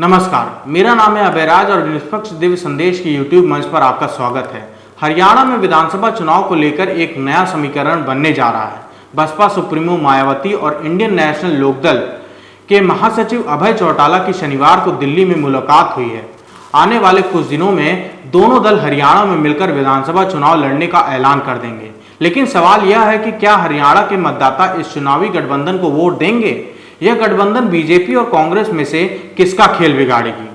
नमस्कार, मेरा नाम है अभयराज और निष्पक्ष दिव्य संदेश के YouTube मंच पर आपका स्वागत है। हरियाणा में विधानसभा चुनाव को लेकर एक नया समीकरण बनने जा रहा है। बसपा सुप्रीमो मायावती और इंडियन नेशनल लोकदल के महासचिव अभय चौटाला की शनिवार को दिल्ली में मुलाकात हुई है। आने वाले कुछ दिनों में दोनों दल हरियाणा में मिलकर विधानसभा चुनाव लड़ने का ऐलान कर देंगे। लेकिन सवाल यह है कि क्या हरियाणा के मतदाता इस चुनावी गठबंधन को वोट देंगे? यह गठबंधन बीजेपी और कांग्रेस में से किसका खेल बिगाड़ेगी?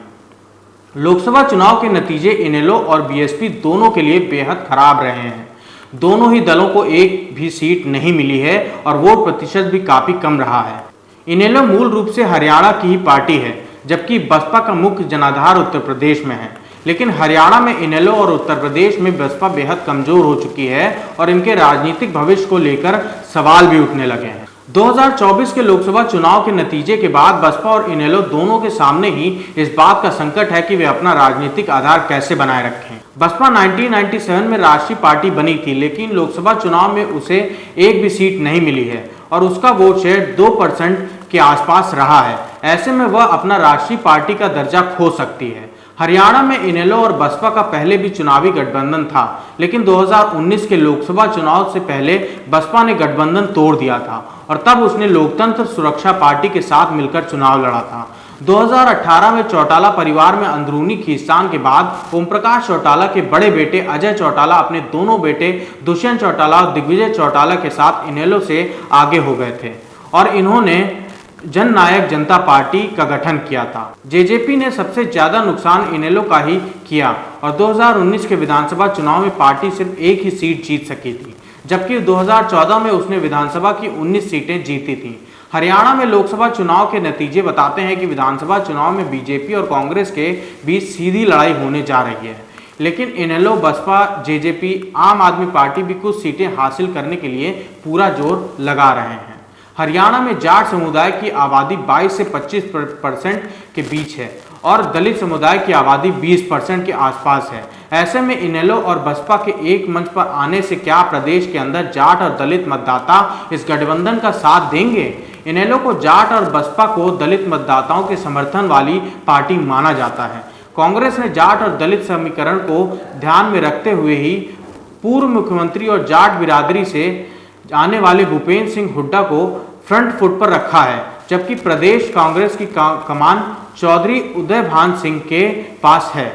लोकसभा चुनाव के नतीजे इनेलो और बीएसपी दोनों के लिए बेहद खराब रहे हैं। दोनों ही दलों को एक भी सीट नहीं मिली है और वोट प्रतिशत भी काफी कम रहा है। इनेलो मूल रूप से हरियाणा की ही पार्टी है, जबकि बसपा का मुख्य जनाधार उत्तर प्रदेश में है। लेकिन हरियाणा में इनेलो और उत्तर प्रदेश में बसपा बेहद कमजोर हो चुकी है और इनके राजनीतिक भविष्य को लेकर सवाल भी उठने लगे हैं। 2024 के लोकसभा चुनाव के नतीजे के बाद बसपा और इनेलो दोनों के सामने ही इस बात का संकट है कि वे अपना राजनीतिक आधार कैसे बनाए रखें। बसपा 1997 में राष्ट्रीय पार्टी बनी थी, लेकिन लोकसभा चुनाव में उसे एक भी सीट नहीं मिली है और उसका वोट शेयर 2% के आसपास रहा है। ऐसे में वह अपना राष्ट्रीय पार्टी का दर्जा खो सकती है। हरियाणा में इनेलो और बसपा का पहले भी चुनावी गठबंधन था, लेकिन 2019 के लोकसभा चुनाव से पहले बसपा ने गठबंधन तोड़ दिया था और तब उसने लोकतंत्र सुरक्षा पार्टी के साथ मिलकर चुनाव लड़ा था। 2018 में चौटाला परिवार में अंदरूनी खींचतान के बाद ओम प्रकाश चौटाला के बड़े बेटे अजय चौटाला अपने दोनों बेटे दुष्यंत चौटाला और दिग्विजय चौटाला के साथ इनेलो से आगे हो गए थे और इन्होंने जननायक जनता पार्टी का गठन किया था। जेजेपी ने सबसे ज्यादा नुकसान इनेलो का ही किया और 2019 के विधानसभा चुनाव में पार्टी सिर्फ एक ही सीट जीत सकी थी, जबकि 2014 में उसने विधानसभा की 19 सीटें जीती थीं। हरियाणा में लोकसभा चुनाव के नतीजे बताते हैं कि विधानसभा चुनाव में बीजेपी और कांग्रेस के बीच सीधी लड़ाई होने जा रही है, लेकिन इनेलो, बसपा, जेजेपी, आम आदमी पार्टी भी कुछ सीटें हासिल करने के लिए पूरा जोर लगा रहे हैं। हरियाणा में जाट समुदाय की आबादी 22 से 25% के बीच है और दलित समुदाय की आबादी 20% के आसपास है। ऐसे में इनेलो और बसपा के एक मंच पर आने से क्या प्रदेश के अंदर जाट और दलित मतदाता इस गठबंधन का साथ देंगे? इनेलो को जाट और बसपा को दलित मतदाताओं के समर्थन वाली पार्टी माना जाता है। कांग्रेस ने जाट और दलित समीकरण को ध्यान में रखते हुए ही पूर्व मुख्यमंत्री और जाट बिरादरी से आने वाले भूपेंद्र सिंह हुड्डा को फ्रंट फुट पर रखा है, जबकि प्रदेश कांग्रेस की कमान चौधरी उदय भान सिंह के पास है।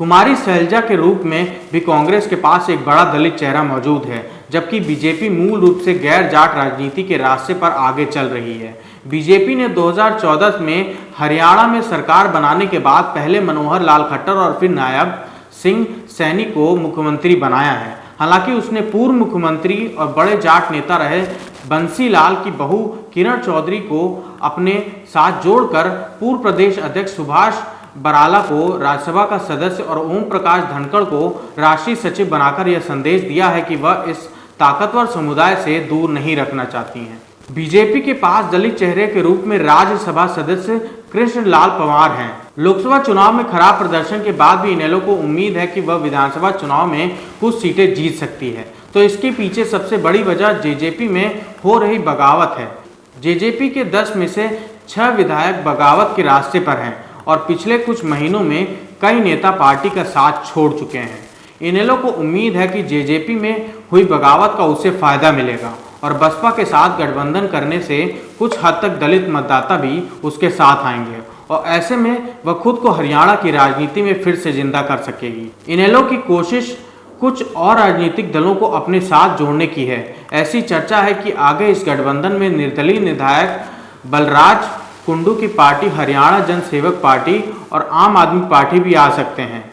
कुमारी शैलजा के रूप में भी कांग्रेस के पास एक बड़ा दलित चेहरा मौजूद है, जबकि बीजेपी मूल रूप से गैर जाट राजनीति के रास्ते पर आगे चल रही है। बीजेपी ने 2014 में हरियाणा में सरकार बनाने के बाद पहले मनोहर लाल खट्टर और फिर नायब सिंह सैनी को मुख्यमंत्री बनाया है। हालांकि उसने पूर्व मुख्यमंत्री और बड़े जाट नेता रहे बंसी लाल की बहू किरण चौधरी को अपने साथ जोड़कर पूर्व प्रदेश अध्यक्ष सुभाष बराला को राज्यसभा का सदस्य और ओम प्रकाश धनखड़ को राष्ट्रीय सचिव बनाकर यह संदेश दिया है कि वह इस ताकतवर समुदाय से दूर नहीं रखना चाहती हैं। बीजेपी के पास दलित चेहरे के रूप में राज्यसभा सदस्य कृष्ण लाल पंवार हैं। लोकसभा चुनाव में खराब प्रदर्शन के बाद भी इनेलो को उम्मीद है कि वह विधानसभा चुनाव में कुछ सीटें जीत सकती है, तो इसके पीछे सबसे बड़ी वजह जेजेपी में हो रही बगावत है। जेजेपी के 10 में से 6 विधायक बगावत के रास्ते पर हैं और पिछले कुछ महीनों में कई नेता पार्टी का साथ छोड़ चुके हैं। इनेलो को उम्मीद है कि जेजेपी में हुई बगावत का उसे फायदा मिलेगा और बसपा के साथ गठबंधन करने से कुछ हद तक दलित मतदाता भी उसके साथ आएंगे और ऐसे में वह खुद को हरियाणा की राजनीति में फिर से जिंदा कर सकेगी। इनेलो की कोशिश कुछ और राजनीतिक दलों को अपने साथ जोड़ने की है। ऐसी चर्चा है कि आगे इस गठबंधन में निर्दलीय विधायक बलराज कुंडू की पार्टी हरियाणा जन सेवक पार्टी और आम आदमी पार्टी भी आ सकते हैं।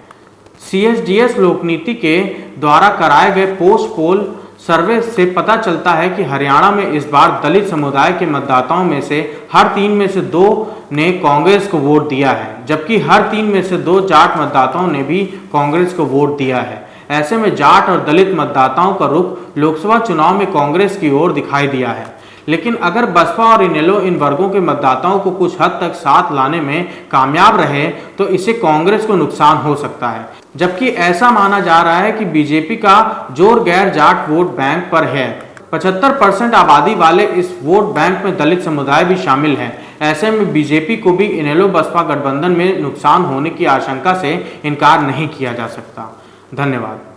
CSDS लोकनीति के द्वारा कराए गए पोस्ट पोल सर्वे से पता चलता है कि हरियाणा में इस बार दलित समुदाय के मतदाताओं में से हर 3 में से 2 ने कांग्रेस को वोट दिया है, जबकि हर 3 में से 2 जाट मतदाताओं ने भी कांग्रेस को वोट दिया है। ऐसे में जाट और दलित मतदाताओं का रुख लोकसभा चुनाव में कांग्रेस की ओर दिखाई दिया है। लेकिन अगर बसपा और इनेलो इन वर्गों के मतदाताओं को कुछ हद तक साथ लाने में कामयाब रहे तो इससे कांग्रेस को नुकसान हो सकता है, जबकि ऐसा माना जा रहा है कि बीजेपी का जोर गैर जाट वोट बैंक पर है। 75% आबादी वाले इस वोट बैंक में दलित समुदाय भी शामिल है। ऐसे में बीजेपी को भी इनेलो बसपा गठबंधन में नुकसान होने की आशंका से इनकार नहीं किया जा सकता। धन्यवाद।